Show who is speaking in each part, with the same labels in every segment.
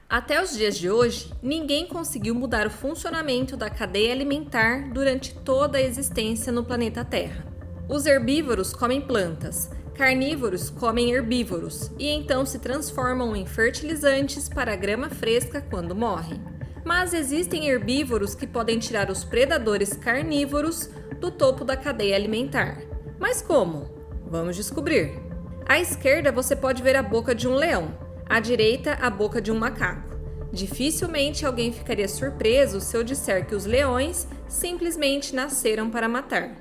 Speaker 1: Até os dias de hoje, ninguém conseguiu mudar o funcionamento da cadeia alimentar durante toda a existência no planeta Terra. Os herbívoros comem plantas, carnívoros comem herbívoros e então se transformam em fertilizantes para a grama fresca quando morrem. Mas existem herbívoros que podem tirar os predadores carnívoros do topo da cadeia alimentar. Mas como? Vamos descobrir. À esquerda você pode ver a boca de um leão, à direita a boca de um macaco. Dificilmente alguém ficaria surpreso se eu disser que os leões simplesmente nasceram para matar.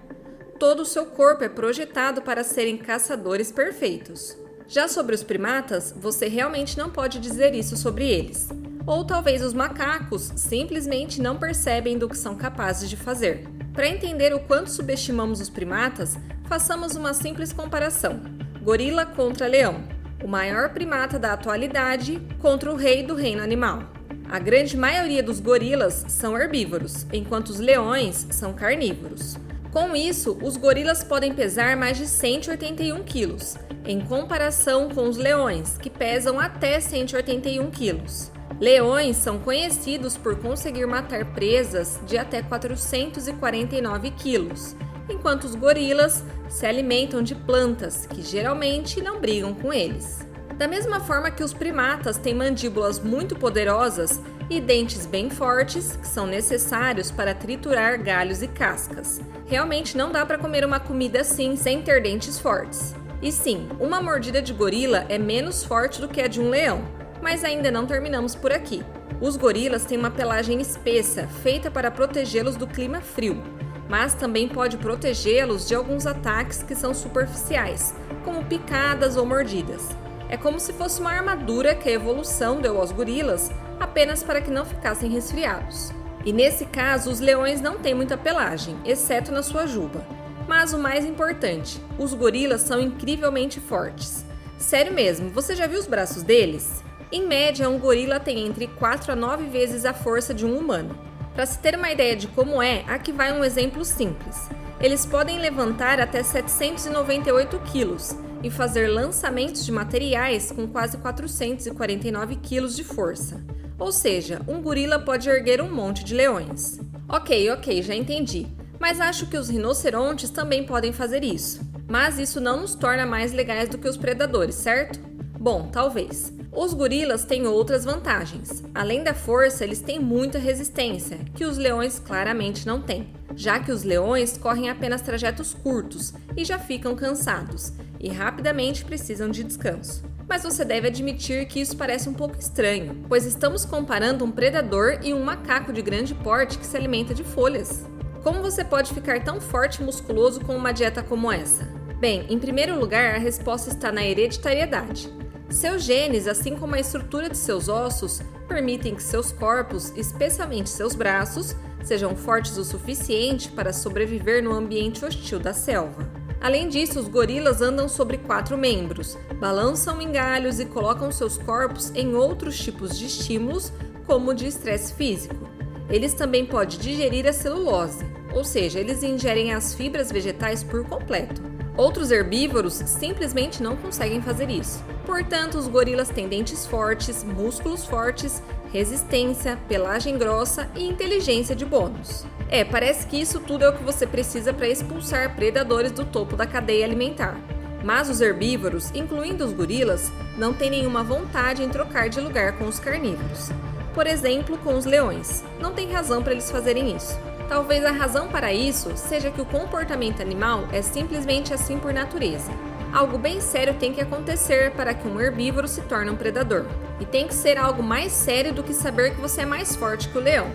Speaker 1: Todo o seu corpo é projetado para serem caçadores perfeitos. Já sobre os primatas, você realmente não pode dizer isso sobre eles. Ou talvez os macacos simplesmente não percebem do que são capazes de fazer. Para entender o quanto subestimamos os primatas, façamos uma simples comparação. Gorila contra leão. O maior primata da atualidade contra o rei do reino animal. A grande maioria dos gorilas são herbívoros, enquanto os leões são carnívoros. Com isso, os gorilas podem pesar mais de 181 quilos, em comparação com os leões, que pesam até 181 quilos. Leões são conhecidos por conseguir matar presas de até 449 quilos, enquanto os gorilas se alimentam de plantas, que geralmente não brigam com eles. Da mesma forma que os primatas têm mandíbulas muito poderosas e dentes bem fortes, que são necessários para triturar galhos e cascas. Realmente não dá para comer uma comida assim sem ter dentes fortes. E sim, uma mordida de gorila é menos forte do que a de um leão, mas ainda não terminamos por aqui. Os gorilas têm uma pelagem espessa, feita para protegê-los do clima frio, mas também pode protegê-los de alguns ataques que são superficiais, como picadas ou mordidas. É como se fosse uma armadura que a evolução deu aos gorilas apenas para que não ficassem resfriados. E nesse caso, os leões não têm muita pelagem, exceto na sua juba. Mas o mais importante, os gorilas são incrivelmente fortes. Sério mesmo, você já viu os braços deles? Em média, um gorila tem entre 4 a 9 vezes a força de um humano. Para se ter uma ideia de como é, aqui vai um exemplo simples. Eles podem levantar até 798 quilos e fazer lançamentos de materiais com quase 449 quilos de força. Ou seja, um gorila pode erguer um monte de leões. Ok, já entendi. Mas acho que os rinocerontes também podem fazer isso. Mas isso não nos torna mais legais do que os predadores, certo? Bom, talvez. Os gorilas têm outras vantagens. Além da força, eles têm muita resistência, que os leões claramente não têm, já que os leões correm apenas trajetos curtos e já ficam cansados, e rapidamente precisam de descanso. Mas você deve admitir que isso parece um pouco estranho, pois estamos comparando um predador e um macaco de grande porte que se alimenta de folhas. Como você pode ficar tão forte e musculoso com uma dieta como essa? Bem, em primeiro lugar, a resposta está na hereditariedade. Seus genes, assim como a estrutura de seus ossos, permitem que seus corpos, especialmente seus braços, sejam fortes o suficiente para sobreviver no ambiente hostil da selva. Além disso, os gorilas andam sobre 4 membros, balançam em galhos e colocam seus corpos em outros tipos de estímulos, como o de estresse físico. Eles também podem digerir a celulose, ou seja, eles ingerem as fibras vegetais por completo. Outros herbívoros simplesmente não conseguem fazer isso. Portanto, os gorilas têm dentes fortes, músculos fortes, resistência, pelagem grossa e inteligência de bônus. Parece que isso tudo é o que você precisa para expulsar predadores do topo da cadeia alimentar. Mas os herbívoros, incluindo os gorilas, não têm nenhuma vontade em trocar de lugar com os carnívoros. Por exemplo, com os leões. Não tem razão para eles fazerem isso. Talvez a razão para isso seja que o comportamento animal é simplesmente assim por natureza. Algo bem sério tem que acontecer para que um herbívoro se torne um predador. E tem que ser algo mais sério do que saber que você é mais forte que o leão.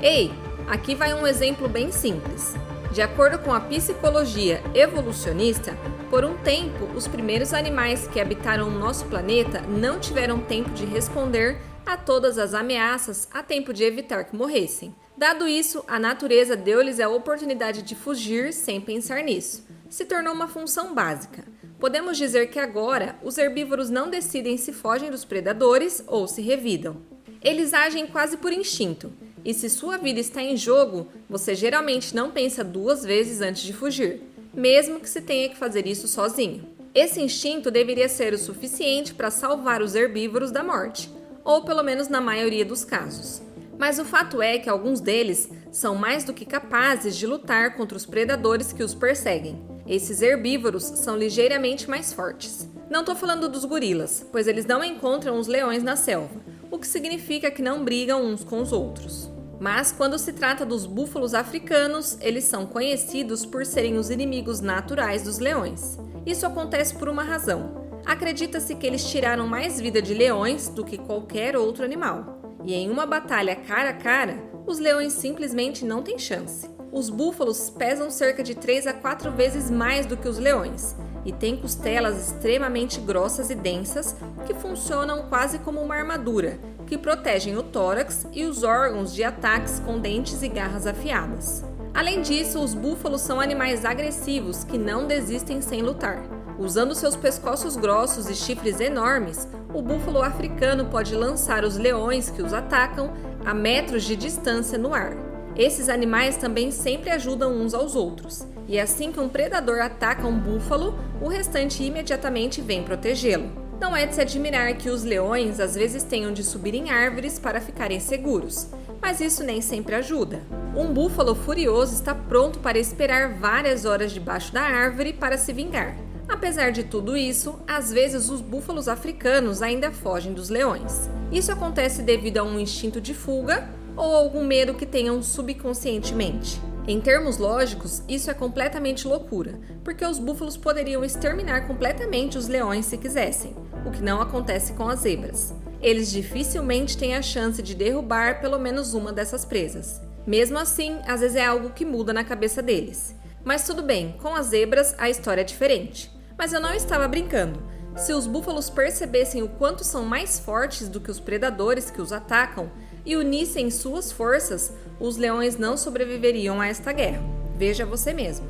Speaker 1: Ei, aqui vai um exemplo bem simples. De acordo com a psicologia evolucionista, por um tempo, os primeiros animais que habitaram o nosso planeta não tiveram tempo de responder a todas as ameaças a tempo de evitar que morressem. Dado isso, a natureza deu-lhes a oportunidade de fugir sem pensar nisso. Se tornou uma função básica. Podemos dizer que agora, os herbívoros não decidem se fogem dos predadores ou se revidam. Eles agem quase por instinto, e se sua vida está em jogo, você geralmente não pensa 2 vezes antes de fugir, mesmo que se tenha que fazer isso sozinho. Esse instinto deveria ser o suficiente para salvar os herbívoros da morte, ou pelo menos na maioria dos casos. Mas o fato é que alguns deles são mais do que capazes de lutar contra os predadores que os perseguem. Esses herbívoros são ligeiramente mais fortes. Não estou falando dos gorilas, pois eles não encontram os leões na selva, o que significa que não brigam uns com os outros. Mas quando se trata dos búfalos africanos, eles são conhecidos por serem os inimigos naturais dos leões. Isso acontece por uma razão. Acredita-se que eles tiraram mais vida de leões do que qualquer outro animal. E em uma batalha cara a cara, os leões simplesmente não têm chance. Os búfalos pesam cerca de 3 a 4 vezes mais do que os leões e têm costelas extremamente grossas e densas que funcionam quase como uma armadura, que protegem o tórax e os órgãos de ataques com dentes e garras afiadas. Além disso, os búfalos são animais agressivos que não desistem sem lutar. Usando seus pescoços grossos e chifres enormes, o búfalo africano pode lançar os leões que os atacam a metros de distância no ar. Esses animais também sempre ajudam uns aos outros, e assim que um predador ataca um búfalo, o restante imediatamente vem protegê-lo. Não é de se admirar que os leões às vezes tenham de subir em árvores para ficarem seguros, mas isso nem sempre ajuda. Um búfalo furioso está pronto para esperar várias horas debaixo da árvore para se vingar. Apesar de tudo isso, às vezes os búfalos africanos ainda fogem dos leões. Isso acontece devido a um instinto de fuga ou algum medo que tenham subconscientemente. Em termos lógicos, isso é completamente loucura, porque os búfalos poderiam exterminar completamente os leões se quisessem, o que não acontece com as zebras. Eles dificilmente têm a chance de derrubar pelo menos uma dessas presas. Mesmo assim, às vezes é algo que muda na cabeça deles. Mas tudo bem, com as zebras a história é diferente. Mas eu não estava brincando. Se os búfalos percebessem o quanto são mais fortes do que os predadores que os atacam e unissem suas forças, os leões não sobreviveriam a esta guerra. Veja você mesmo.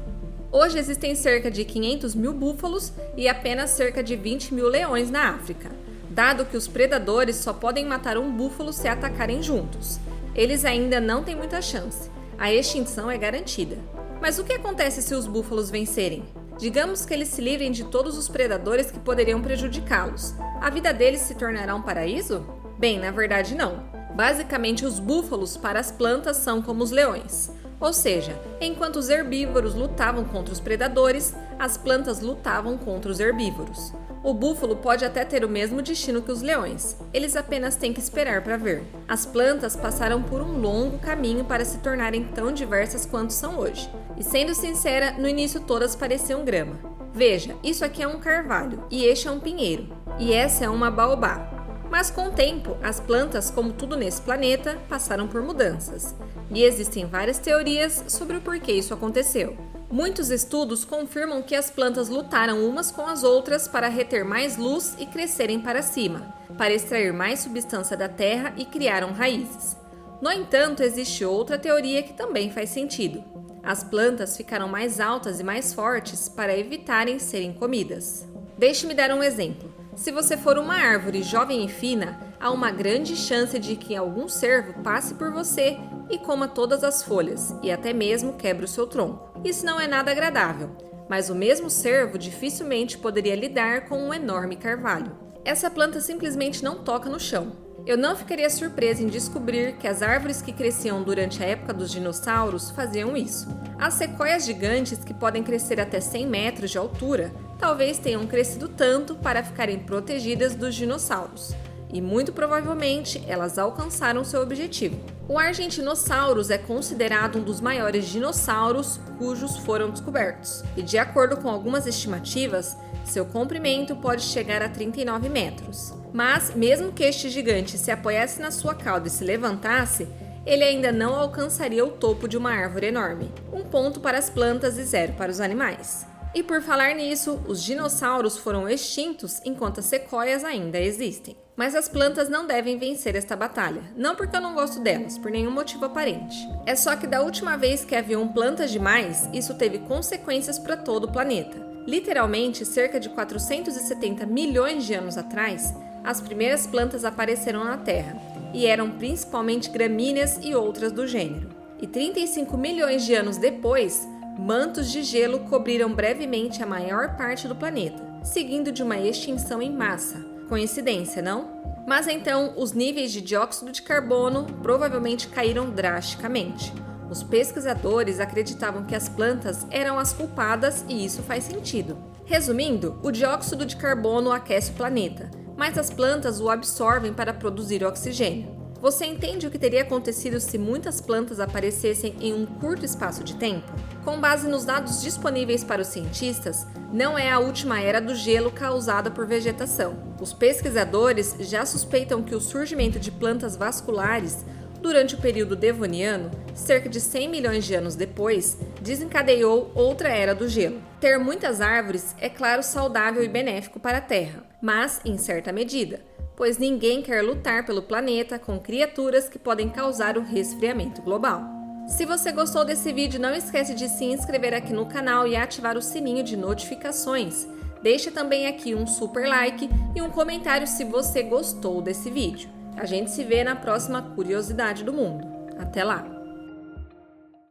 Speaker 1: Hoje existem cerca de 500 mil búfalos e apenas cerca de 20 mil leões na África, dado que os predadores só podem matar um búfalo se atacarem juntos. Eles ainda não têm muita chance. A extinção é garantida. Mas o que acontece se os búfalos vencerem? Digamos que eles se livrem de todos os predadores que poderiam prejudicá-los. A vida deles se tornará um paraíso? Bem, na verdade não. Basicamente, os búfalos para as plantas são como os leões. Ou seja, enquanto os herbívoros lutavam contra os predadores, as plantas lutavam contra os herbívoros. O búfalo pode até ter o mesmo destino que os leões, eles apenas têm que esperar para ver. As plantas passaram por um longo caminho para se tornarem tão diversas quanto são hoje. E sendo sincera, no início todas pareciam grama. Veja, isso aqui é um carvalho e este é um pinheiro. E essa é uma baobá. Mas com o tempo, as plantas, como tudo nesse planeta, passaram por mudanças. E existem várias teorias sobre o porquê isso aconteceu. Muitos estudos confirmam que as plantas lutaram umas com as outras para reter mais luz e crescerem para cima, para extrair mais substância da terra e criaram raízes. No entanto, existe outra teoria que também faz sentido. As plantas ficaram mais altas e mais fortes para evitarem serem comidas. Deixe-me dar um exemplo. Se você for uma árvore jovem e fina, há uma grande chance de que algum cervo passe por você e coma todas as folhas e até mesmo quebre o seu tronco. Isso não é nada agradável, mas o mesmo cervo dificilmente poderia lidar com um enorme carvalho. Essa planta simplesmente não toca no chão. Eu não ficaria surpresa em descobrir que as árvores que cresciam durante a época dos dinossauros faziam isso. As sequoias gigantes, que podem crescer até 100 metros de altura, talvez tenham crescido tanto para ficarem protegidas dos dinossauros. E muito provavelmente elas alcançaram seu objetivo. O Argentinosaurus é considerado um dos maiores dinossauros cujos foram descobertos. E de acordo com algumas estimativas, seu comprimento pode chegar a 39 metros. Mas, mesmo que este gigante se apoiasse na sua cauda e se levantasse, ele ainda não alcançaria o topo de uma árvore enorme. 1 ponto para as plantas e 0 para os animais. E por falar nisso, os dinossauros foram extintos enquanto as sequoias ainda existem. Mas as plantas não devem vencer esta batalha, não porque eu não gosto delas, por nenhum motivo aparente. É só que da última vez que haviam plantas demais, isso teve consequências para todo o planeta. Literalmente, cerca de 470 milhões de anos atrás, as primeiras plantas apareceram na Terra, e eram principalmente gramíneas e outras do gênero. E 35 milhões de anos depois, mantos de gelo cobriram brevemente a maior parte do planeta, seguindo de uma extinção em massa. Coincidência, não? Mas então os níveis de dióxido de carbono provavelmente caíram drasticamente. Os pesquisadores acreditavam que as plantas eram as culpadas e isso faz sentido. Resumindo, o dióxido de carbono aquece o planeta, mas as plantas o absorvem para produzir oxigênio. Você entende o que teria acontecido se muitas plantas aparecessem em um curto espaço de tempo? Com base nos dados disponíveis para os cientistas, não é a última era do gelo causada por vegetação. Os pesquisadores já suspeitam que o surgimento de plantas vasculares durante o período devoniano, cerca de 100 milhões de anos depois, desencadeou outra era do gelo. Ter muitas árvores é claro saudável e benéfico para a Terra, mas em certa medida, pois ninguém quer lutar pelo planeta com criaturas que podem causar o resfriamento global. Se você gostou desse vídeo, não esquece de se inscrever aqui no canal e ativar o sininho de notificações. Deixe também aqui um super like e um comentário se você gostou desse vídeo. A gente se vê na próxima Curiosidade do Mundo. Até lá!